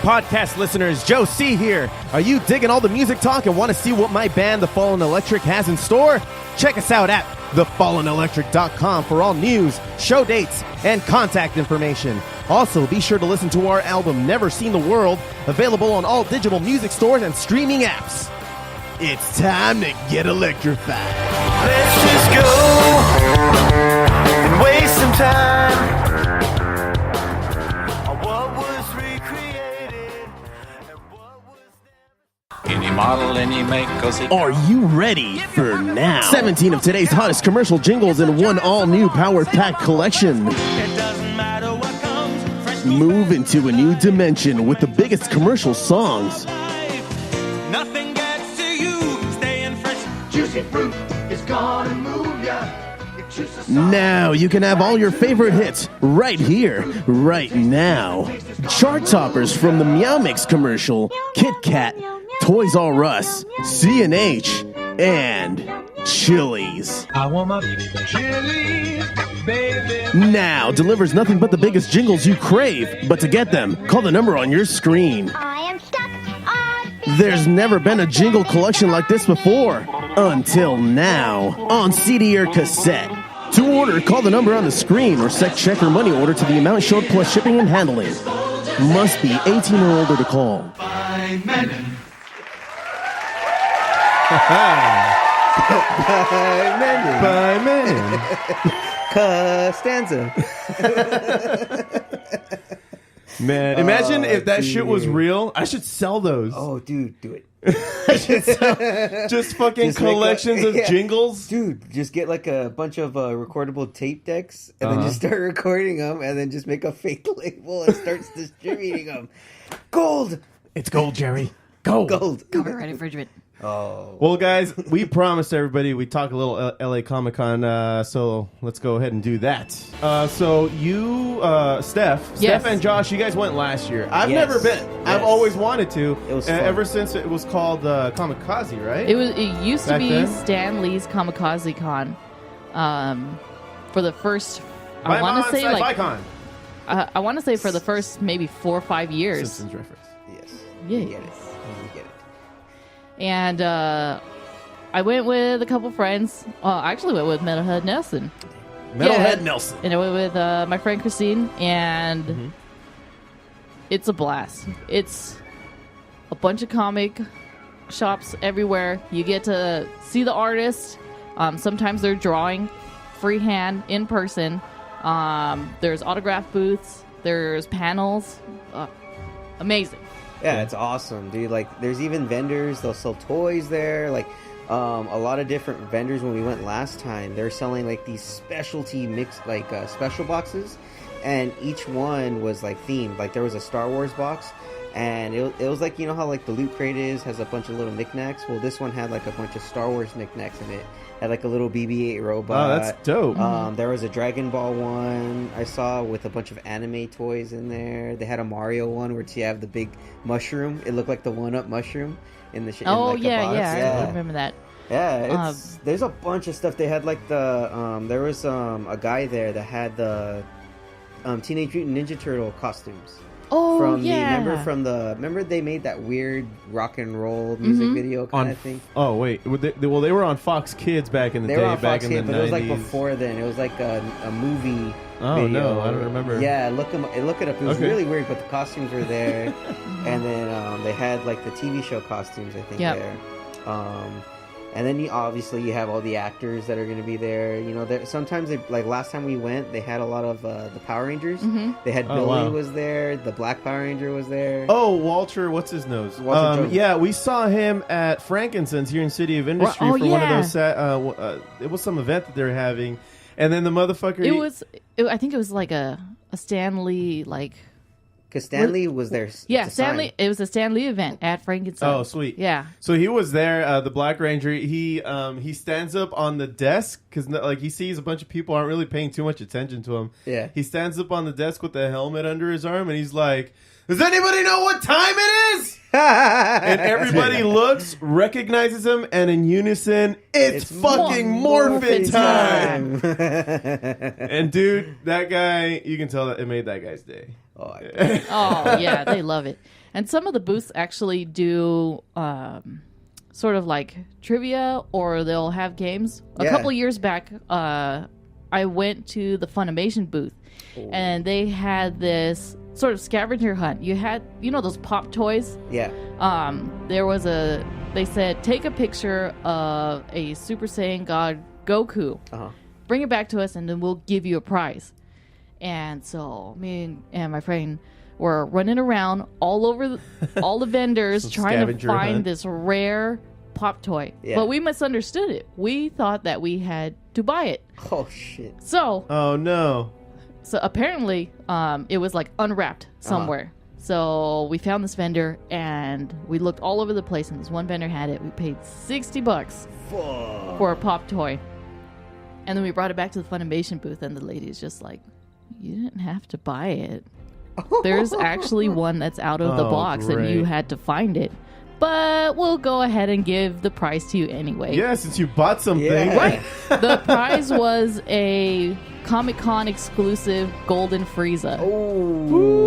podcast listeners, Joe C. here. Are you digging all the music talk and want to see what my band, The Fallen Electric, has in store? Check us out at thefallenelectric.com for all news, show dates, and contact information. Also, be sure to listen to our album, Never Seen the World, available on all digital music stores and streaming apps. It's time to get electrified. Let's just go and waste some time. Any model, any make, Are you ready for now? 17 of today's hottest commercial jingles in one all-new Power Pack collection. Move into a new dimension with the biggest commercial songs. Nothing gets to you, staying fresh. Juicy fruit is gonna move ya. Now you can have all your favorite hits right here, right now. Chart toppers from the Meow Mix commercial, Kit Kat, Toys R Us, C&H, and Chili's. I want my Chili's, baby. Now delivers nothing but the biggest jingles you crave. But to get them, call the number on your screen. I am stuck on... There's never been a jingle collection like this before. Until now. On CD or cassette. To order, call the number on the screen or set check or money order to the amount showed plus shipping and handling. Must be 18 or older to call. By men. By men. Costanza. Man, imagine if that shit was real. I should sell those. Oh, dude, do it. I should sell just fucking collections of jingles. Dude, just get like a bunch of recordable tape decks and then just start recording them and then just make a fake label and start distributing them. Gold! It's gold, Jerry. Gold. Gold. Copyright infringement. Oh. Well, guys, we promised everybody we'd talk a little LA Comic Con, so let's go ahead and do that. So you, Steph Yes. and Josh, you guys went last year. I've Yes. never been. Yes. I've always wanted to. It was fun. Ever since it was called Kamikaze, right? It used to Back be then? Stan Lee's Kamikaze Con. For the first, I Bye, want Mon, to say Sci-Fi like Con. I want to say for the first maybe 4 or 5 years. Simpsons reference. Yes. Yeah. You get it. You get it. And I went with a couple friends. I actually went with Metalhead Nelson. Metalhead Nelson. And I went with my friend Christine, and it's a blast. It's a bunch of comic shops everywhere. You get to see the artist. Sometimes they're drawing freehand in person. There's autograph booths. There's panels. Amazing. Yeah, it's awesome, dude. Like, there's even vendors. They'll sell toys there. Like, a lot of different vendors when we went last time. They're selling, like, these specialty mixed, like, special boxes. And each one was, like, themed. Like, there was a Star Wars box. And it was like, you know how, like, the Loot Crate has a bunch of little knickknacks? Well, this one had, like, a bunch of Star Wars knickknacks in it. Had, like, a little BB-8 robot. Oh, that's dope. There was a Dragon Ball one I saw with a bunch of anime toys in there. They had a Mario one where you have the big mushroom. It looked like the 1-Up mushroom in the Oh, like, yeah, a box. yeah. I remember that. Yeah, there's a bunch of stuff. They had like the there was a guy there that had the Teenage Mutant Ninja Turtle costumes. Oh, From yeah. remember they made that weird rock and roll music video kind of thing. Oh wait, they were on Fox Kids back in the They day. were on back Fox in Kids, the but 90s. it was like before then. It was like a movie. Oh video. no, I don't remember. Yeah, look it up. It was Okay. really weird, but the costumes were there, and then they had like the TV show costumes. I think Yep. there. And then you have all the actors that are going to be there. You know, sometimes like last time we went, they had a lot of the Power Rangers. They had Billy wow. was there, the Black Power Ranger was there. Oh, Walter, what's his nose? Walter Jones. Yeah, we saw him at Frankincense here in City of Industry Oh, for one of yeah. those. It was some event that they were having, and then the motherfucker. I think it was like a Stan Lee like. Because Stan Lee was there. Yeah, to Stan sign. Lee. It was a Stan Lee event at Frankenstein. Oh, sweet. Yeah. So he was there, the Black Ranger. He stands up on the desk because like he sees a bunch of people aren't really paying too much attention to him. Yeah. He stands up on the desk with the helmet under his arm, and he's like, "Does anybody know what time it is?" And everybody looks, recognizes him, and in unison, it's fucking Morphin time. And dude, that guy, you can tell that it made that guy's day. Oh, Oh yeah, they love it. And some of the booths actually do sort of like trivia, or they'll have games. A couple years back, I went to the Funimation booth, and they had this sort of scavenger hunt. You had, those pop toys? Yeah. They said, take a picture of a Super Saiyan God Goku. Bring it back to us, and then we'll give you a prize. And so me and my friend were running around all over all the vendors trying to find this rare pop toy. Yeah. But we misunderstood it. We thought that we had to buy it. Oh, shit. So... Oh, no. So apparently, it was like unwrapped somewhere. So we found this vendor, and we looked all over the place, and this one vendor had it. We paid $60 for a pop toy. And then we brought it back to the Funimation booth, and the lady's just like, you didn't have to buy it. There's actually one that's out of the box, and you had to find it. But we'll go ahead and give the prize to you anyway. Yeah, since you bought something. Yeah. Right. The prize was a Comic-Con exclusive Golden Frieza.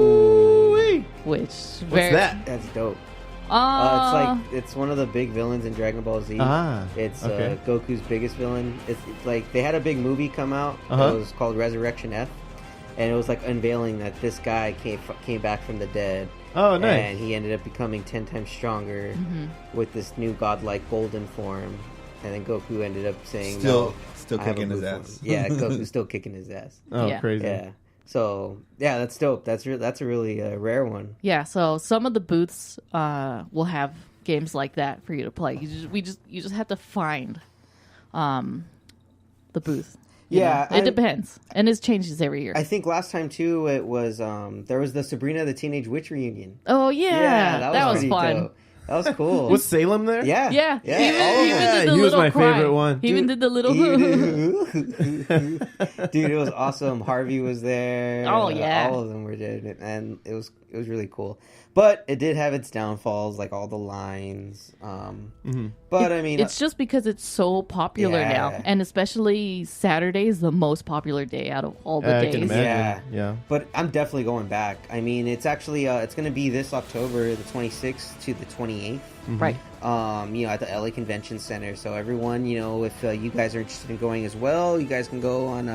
Ooh-wee. Which... What's that? That's dope. Uh, It's one of the big villains in Dragon Ball Z. It's okay. Goku's biggest villain. It's like they had a big movie come out. It was called Resurrection F, and it was like unveiling that this guy came back from the dead. Oh, nice. And he ended up becoming 10 times stronger with this new godlike golden form. And then Goku ended up saying, Still I have a kicking his blue form." ass. Yeah, Goku's still kicking his ass. Oh, Yeah. crazy. Yeah. So yeah, that's dope. That's a really rare one. yeah, so some of the booths will have games like that for you to play. You just have to find the booth. you Yeah, know? It depends. And it changes every year. I think last time too, it was there was the Sabrina the Teenage Witch reunion. Oh, yeah. That was pretty fun. dope. That was cool. Was Salem there? Yeah. Yeah. Yeah. He all of even them. did the he was little my cry. favorite one. He even did the little... Dude, it was awesome. Harvey was there. Oh, yeah. All of them were there, and it was really cool. But it did have its downfalls, like all the lines. But I mean, it's just because it's so popular Yeah. now, and especially Saturday is the most popular day out of all the I can days. imagine. Yeah. But I'm definitely going back. I mean, it's actually it's going to be this October, the 26th to the 28th. Right. At the LA Convention Center. So everyone, if you guys are interested in going as well, you guys can go on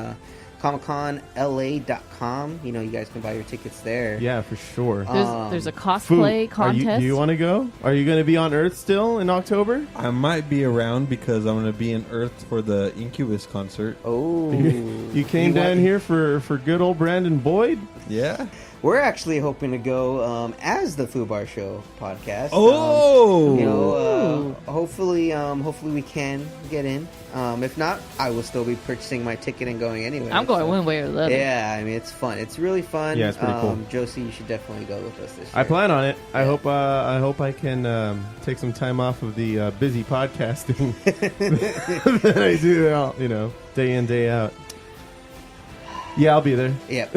ComicConLA.com. You guys can buy your tickets there. Yeah, for sure. There's a Foo, cosplay contest. do you want to go? Are you going to be on Earth still in October? I might be around because I'm going to be in Earth for the Incubus concert. Oh. You came down here for good old Brandon Boyd? Yeah. We're actually hoping to go as the Foo Bar Show podcast. Oh! Hopefully we can get in. If not, I will still be purchasing my ticket and going anyway. I'm going one way or the other. Yeah, I mean, it's fun. It's really fun. Yeah, it's pretty cool. Josie, you should definitely go with us this year. I plan on it. I hope I can take some time off of the busy podcasting that I do, day in, day out. Yeah, I'll be there. Yeah.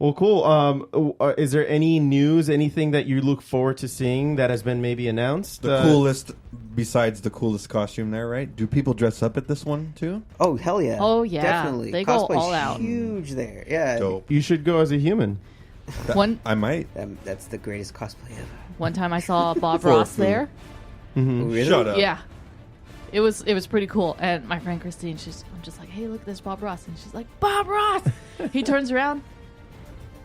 Well, cool. Is there any news, anything that you look forward to seeing that has been maybe announced? The coolest, besides the coolest costume there, right? Do people dress up at this one, too? Oh, hell yeah. Oh, yeah. Definitely. They go Cosplay's all out. huge there. Yeah. Dope. You should go as a human. I might. That's the greatest cosplay ever. One time I saw Bob For Ross Foo. there. Oh, really? Shut up. Yeah. It was pretty cool. And my friend Christine, I'm just like, hey, look, there's Bob Ross. And she's like, Bob Ross! He turns around,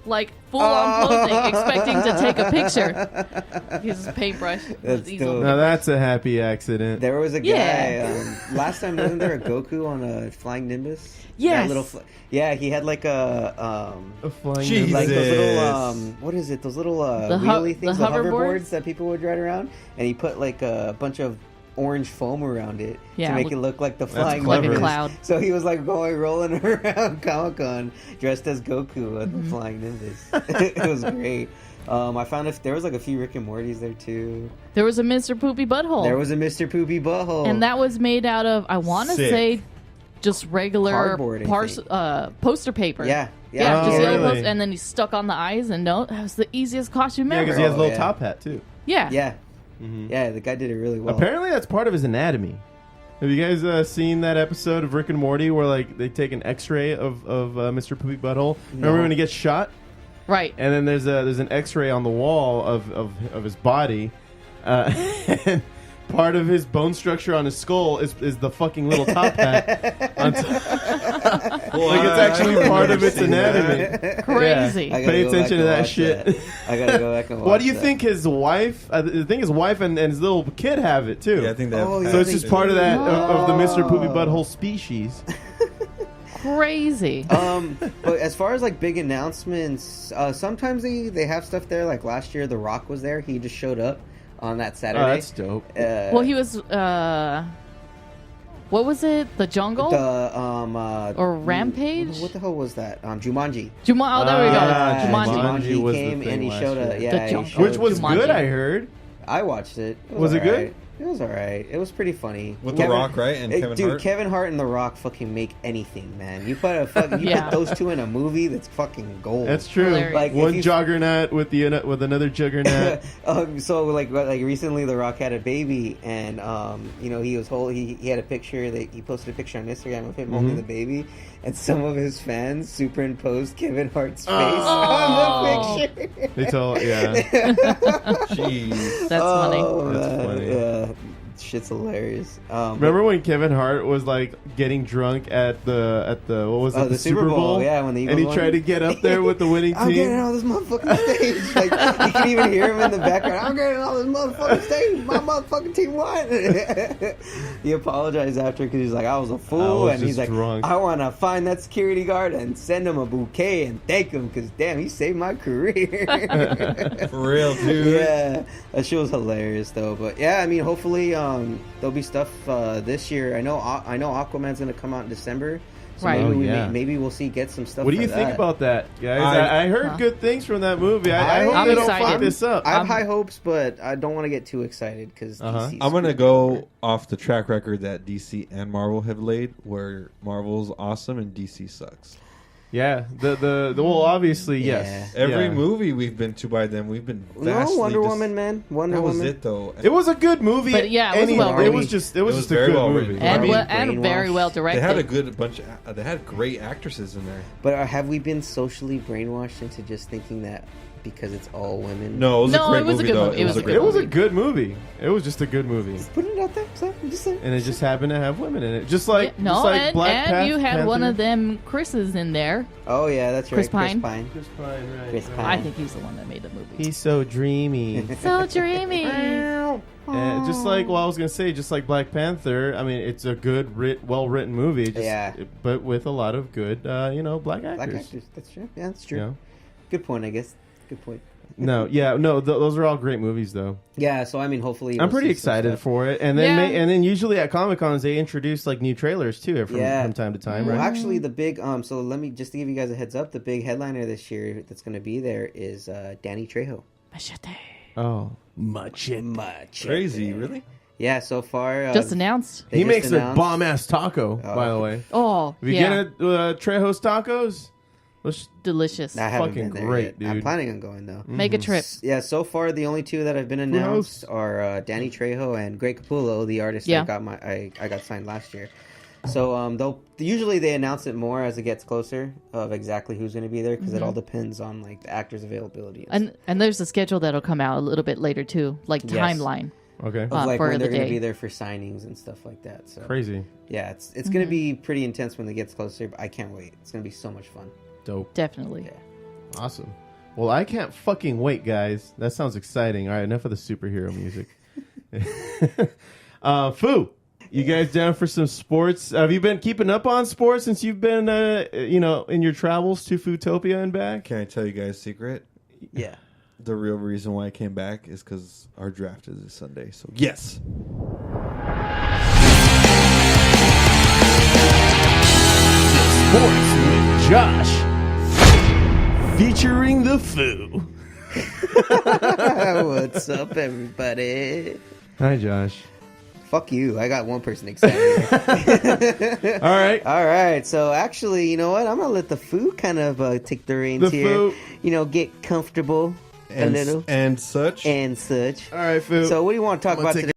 like, full on posing, expecting to take a picture. His paintbrush. That's dope. Now that's a happy accident. There was a guy, Yeah. last time, wasn't there a Goku on a flying Nimbus? Yes. Yeah, he had like A flying Jesus. like those little, Yes. what is it? Those little The wheelie things, the hoverboards? hoverboards that people would ride around. And he put like a bunch of orange foam around it Yeah, to make it look like the flying clever. Nimbus. Like a cloud. So he was like rolling around Comic-Con dressed as Goku with the flying Nimbus. It was great. I found there was like a few Rick and Mortys there too. There was a Mr. Poopy Butthole. There was a Mr. Poopy Butthole. And that was made out of, I want to Sick. say, just regular Cardboard, I think. poster paper. Yeah. Yeah, Oh, just yellow really? poster, and then he's stuck on the eyes, and that was the easiest costume Yeah, ever. because he has a little yeah. top hat, too. Yeah. Yeah. Yeah, the guy did it really well. Apparently, that's part of his anatomy. Have you guys seen that episode of Rick and Morty where like they take an X-ray of Mr. Poopy Butthole? Remember when he gets shot? Right. And then there's an X-ray on the wall of his body, and part of his bone structure on his skull is the fucking little top hat. On like it's actually part of its anatomy. Crazy. Yeah. Pay attention to that shit. I gotta go back and watch What do you that. think his wife? I think his wife and his little kid have it too. Yeah, I think that. Oh, yeah. So it's just part of that of the Mr. Poopy Oh. Butthole species. Crazy. But as far as like big announcements, sometimes they have stuff there. Like last year, The Rock was there. He just showed up on that Saturday. Oh, that's dope. Well, he was. What was it? The Jungle or Rampage? What the hell was that? Jumanji. Oh, there we go. Ah, Jumanji. Jumanji was the came thing and he last showed year. up. Yeah, The he Jungle. showed- Which was Jumanji. good, I heard. I watched it. Was it good? alright. It was alright. It was pretty funny. With The Rock, right? And Kevin dude, Hart? Kevin Hart and The Rock fucking make anything, man. You put Yeah. put those two in a movie, that's fucking gold. That's true. Hilarious. Like, if One you- juggernaut with another juggernaut. So like recently, The Rock had a baby, and he had a picture that he posted a picture on Instagram of him holding the baby, and some of his fans superimposed Kevin Hart's face on the picture. They told, yeah. Jeez. That's funny. That's man, funny. Yeah, shit's hilarious. Remember when Kevin Hart was like getting drunk at the what was it, the Super Bowl? Yeah, when the Eagles and he won. tried to get up there with the winning I'm getting team. on this motherfucking stage. Like you can even hear him in the background. I'm getting on this motherfucking stage. My motherfucking team won. He apologized after because he's like, I was a I fool, was and he's just like, drunk. I want to find that security guard and send him a bouquet and thank him because damn, he saved my career. For real, dude. Yeah, that shit was hilarious though. But yeah, I mean, hopefully there'll be stuff this year. I know Aquaman's gonna come out in December. So Right. maybe we'll get some stuff. What do you for think that. about that, guys? I heard good things from that movie. I hope I'm they don't excited. fuck this up. I have high hopes, but I don't want to get too excited because Uh-huh. I'm gonna go off the track record that DC and Marvel have laid, where Marvel's awesome and DC sucks. Yeah, well, obviously, yes. Every Yeah. movie we've been to by them, we've been No, vastly Wonder Woman, man. Wonder That was Woman. it, though. It was a good movie. But, yeah, it was anyway. well written. It was just a very good well movie. written. And, I mean, and very brainwashed. well They directed. had a good bunch. They had great actresses in there. But have we been socially brainwashed into just thinking that because it's all women? No, it was No, a great it was a movie, good though. movie. It was a great It was a movie. good movie. It was just a good movie. Put it out there. So I'm just saying. And it just happened to have women in it. Just like, Yeah, no, just like and, Black and you had one Panther. of them Chris's in there. Oh yeah, that's right. Chris Pine. Chris Pine, right. Chris right. Pine. I think he's the one that made the movie. He's so dreamy. So dreamy. And just like, well, I was gonna say, just like Black Panther. I mean, it's a good, well-written movie. Just, Yeah. but with a lot of good, black actors. Black actors. That's true. Yeah, that's true. You know? Good point, I guess. Good point. No, those are all great movies, though. Yeah, so I mean, hopefully, I'm we'll pretty see some excited stuff. for it, and then Yeah. and then usually at Comic Cons they introduce like new trailers too from time to time, Well, right? actually, the big so let me just to give you guys a heads up. The big headliner this year that's going to be there is Danny Trejo. Machete. Oh, much it. Crazy, really? Yeah, so far Just announced. they He just makes a announced- bomb ass taco, by the way. Oh, If you yeah. get Trejo's tacos, let's Delicious. I haven't fucking been there great, yet. dude. I'm planning on going though. Make a trip. Yeah, so far the only two that have been announced are Danny Trejo and Greg Capullo, the artist Yeah. that got I got signed last year. So usually they announce it more as it gets closer of exactly who's going to be there because it all depends on like the actors' availability And there's a schedule that'll come out a little bit later too, like Yes. timeline. okay. of like for when the they're going to day. be there for signings and stuff like that. So Crazy, yeah, it's going to be pretty intense when it gets closer. But I can't wait. It's going to be so much fun. dope, Definitely. Yeah. awesome. Well, I can't fucking wait, guys. That sounds exciting. All right, enough of the superhero music. Foo, you guys down for some sports? Have you been keeping up on sports since you've been, in your travels to Footopia and back? Can I tell you guys a secret? Yeah. The real reason why I came back is because our draft is this Sunday. So yes. Sports with Josh, featuring the Foo. What's up, everybody? Hi, Josh. Fuck you. I got one person excited. All right. All right. So actually, you know what? I'm gonna let the Foo kind of take the reins The here. Foo. You know, get comfortable a little And such. and such. All right, Foo. So what do you want to talk I'm gonna about take today?